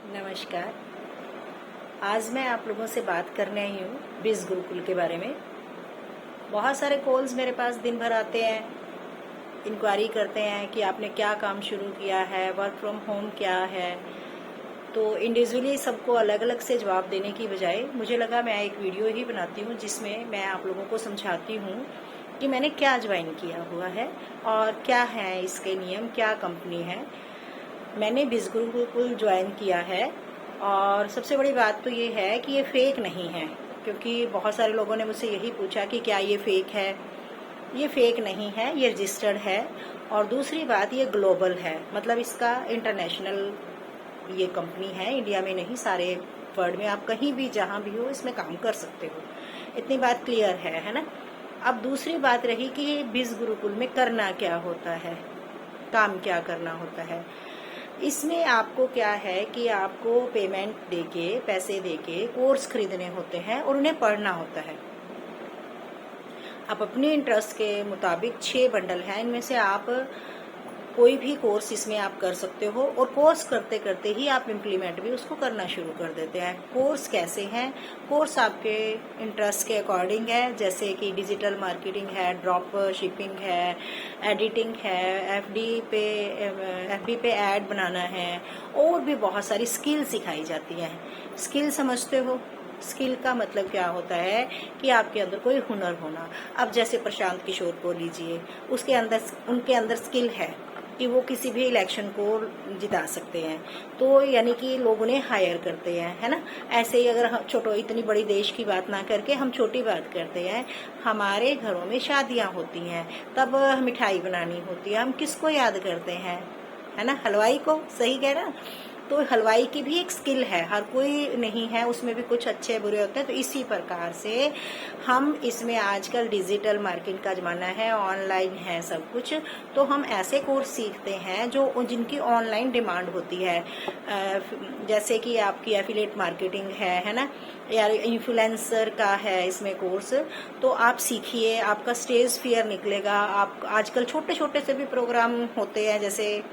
नमस्कार। आज मैं आप लोगों से बात करने आई हूँ बिज़ गुरुकुल के बारे में। बहुत सारे कॉल्स मेरे पास दिन भर आते हैं, इंक्वायरी करते हैं कि आपने क्या काम शुरू किया है, वर्क फ्रॉम होम क्या है। तो इंडिविजुअली सबको अलग अलग से जवाब देने की बजाय मुझे लगा मैं एक वीडियो ही बनाती हूँ जिसमें मैं आप लोगों को समझाती हूँ कि मैंने क्या ज्वाइन किया हुआ है और क्या है इसके नियम, क्या कंपनी है। मैंने बिज़ गुरुकुल ज्वाइन किया है और सबसे बड़ी बात तो ये है कि ये फेक नहीं है, क्योंकि बहुत सारे लोगों ने मुझसे यही पूछा कि क्या ये फेक है। ये फेक नहीं है, ये रजिस्टर्ड है। और दूसरी बात, ये ग्लोबल है, मतलब इसका इंटरनेशनल ये कंपनी है, इंडिया में नहीं, सारे वर्ल्ड में आप कहीं भी जहाँ भी हो इसमें काम कर सकते हो। इतनी बात क्लियर है ना। अब दूसरी बात रही कि बिज़ गुरुकुल में करना क्या होता है, काम क्या करना होता है। इसमें आपको क्या है कि आपको पेमेंट देके, पैसे देके कोर्स खरीदने होते हैं और उन्हें पढ़ना होता है। आप अपने इंटरेस्ट के मुताबिक 6 बंडल हैं, इनमें से आप कोई भी कोर्स इसमें आप कर सकते हो और कोर्स करते करते ही आप इम्प्लीमेंट भी उसको करना शुरू कर देते हैं। कोर्स कैसे हैं? कोर्स आपके इंटरेस्ट के अकॉर्डिंग है, जैसे कि डिजिटल मार्केटिंग है, ड्रॉप शिपिंग है, एडिटिंग है, एफबी पे ऐड बनाना है, और भी बहुत सारी स्किल सिखाई जाती है। स्किल समझते हो? स्किल का मतलब क्या होता है कि आपके अंदर कोई हुनर होना। अब जैसे प्रशांत किशोर को लीजिए, उनके अंदर स्किल है कि वो किसी भी इलेक्शन को जिता सकते हैं, तो यानी कि लोग उन्हें हायर करते हैं, है ना। ऐसे ही अगर हम इतनी बड़ी देश की बात ना करके हम छोटी बात करते हैं, हमारे घरों में शादियां होती हैं, तब मिठाई बनानी होती है, हम किसको याद करते हैं? है ना, हलवाई को। सही कह रहा। तो हलवाई की भी एक स्किल है, हर कोई नहीं है, उसमें भी कुछ अच्छे बुरे होते हैं। तो इसी प्रकार से हम इसमें आजकल डिजिटल मार्केटिंग का जमाना है, ऑनलाइन है सब कुछ, तो हम ऐसे कोर्स सीखते हैं जो जिनकी ऑनलाइन डिमांड होती है। जैसे कि आपकी एफिलिएट मार्केटिंग है ना, या इन्फ्लुएंसर का है इसमें कोर्स, तो आप सीखिए, आपका स्टेज फियर निकलेगा। आप आजकल छोटे छोटे से भी प्रोग्राम होते हैं, जैसे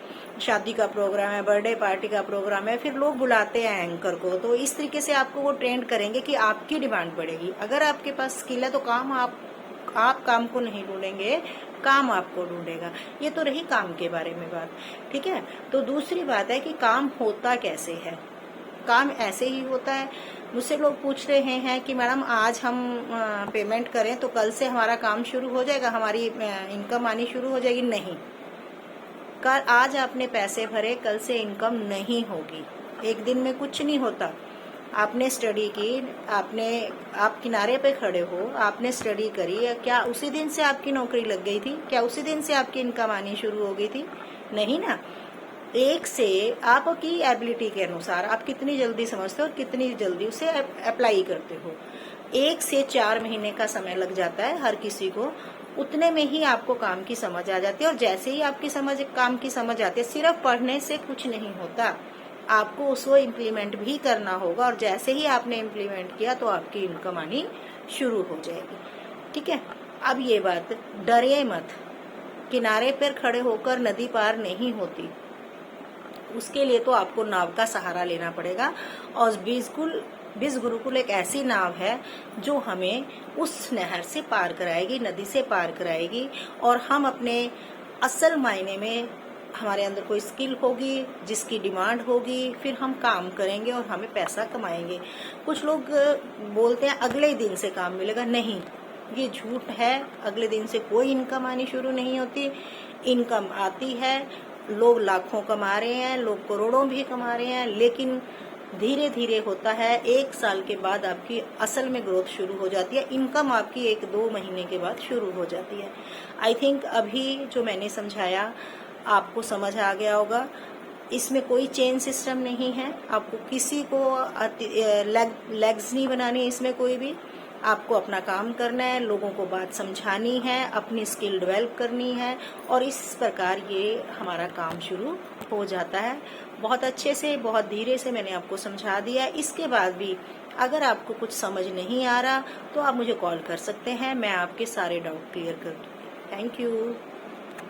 शादी का प्रोग्राम है, बर्थडे पार्टी का प्रोग्राम है, फिर लोग बुलाते हैं एंकर को, तो इस तरीके से आपको वो ट्रेंड करेंगे कि आपकी डिमांड बढ़ेगी। अगर आपके पास स्किल है तो आप काम को नहीं ढूंढेंगे, काम आपको ढूंढेगा। ये तो रही काम के बारे में बात, ठीक है। तो दूसरी बात है कि काम होता कैसे है। काम ऐसे ही होता है। मुझसे लोग पूछ रहे हैं कि मैडम आज हम पेमेंट करें तो कल से हमारा काम शुरू हो जाएगा, हमारी इनकम आनी शुरू हो जाएगी। नहीं, कल आज आपने पैसे भरे, कल से इनकम नहीं होगी। एक दिन में कुछ नहीं होता। आपने स्टडी की, आप किनारे पे खड़े हो, आपने स्टडी करी, क्या उसी दिन से आपकी नौकरी लग गई थी? क्या उसी दिन से आपकी इनकम आनी शुरू हो गई थी? नहीं ना। एक से आपकी एबिलिटी के अनुसार आप कितनी जल्दी समझते हो और कितनी जल्दी उसे अप्लाई करते हो। 1 से 4 महीने का समय लग जाता है हर किसी को, उतने में ही आपको काम की समझ आ जाती है। और जैसे ही आपकी काम की समझ आती है, सिर्फ पढ़ने से कुछ नहीं होता, आपको उसको इम्प्लीमेंट भी करना होगा। और जैसे ही आपने इम्प्लीमेंट किया तो आपकी इनकम आनी शुरू हो जाएगी, ठीक है। अब ये बात, डरिए मत, किनारे पर खड़े होकर नदी पार नहीं होती, उसके लिए तो आपको नाव का सहारा लेना पड़ेगा। और बिज़ गुरुकुल एक ऐसी नाव है जो हमें उस नहर से पार कराएगी, नदी से पार कराएगी, और हम अपने असल मायने में, हमारे अंदर कोई स्किल होगी जिसकी डिमांड होगी, फिर हम काम करेंगे और हमें पैसा कमाएंगे। कुछ लोग बोलते हैं अगले दिन से काम मिलेगा। नहीं, ये झूठ है। अगले दिन से कोई इनकम आनी शुरू नहीं होती। इनकम आती है, लोग लाखों कमा रहे हैं, लोग करोड़ों भी कमा रहे हैं, लेकिन धीरे धीरे होता है। 1 साल के बाद आपकी असल में ग्रोथ शुरू हो जाती है, इनकम आपकी 1-2 महीने के बाद शुरू हो जाती है। आई थिंक अभी जो मैंने समझाया आपको समझ आ गया होगा। इसमें कोई चेन सिस्टम नहीं है, आपको किसी को लेग्स नहीं बनानी इसमें कोई भी। आपको अपना काम करना है, लोगों को बात समझानी है, अपनी स्किल डेवलप करनी है, और इस प्रकार ये हमारा काम शुरू हो जाता है। बहुत अच्छे से, बहुत धीरे से मैंने आपको समझा दिया। इसके बाद भी अगर आपको कुछ समझ नहीं आ रहा तो आप मुझे कॉल कर सकते हैं, मैं आपके सारे डाउट क्लियर कर दूँगी। Thank you.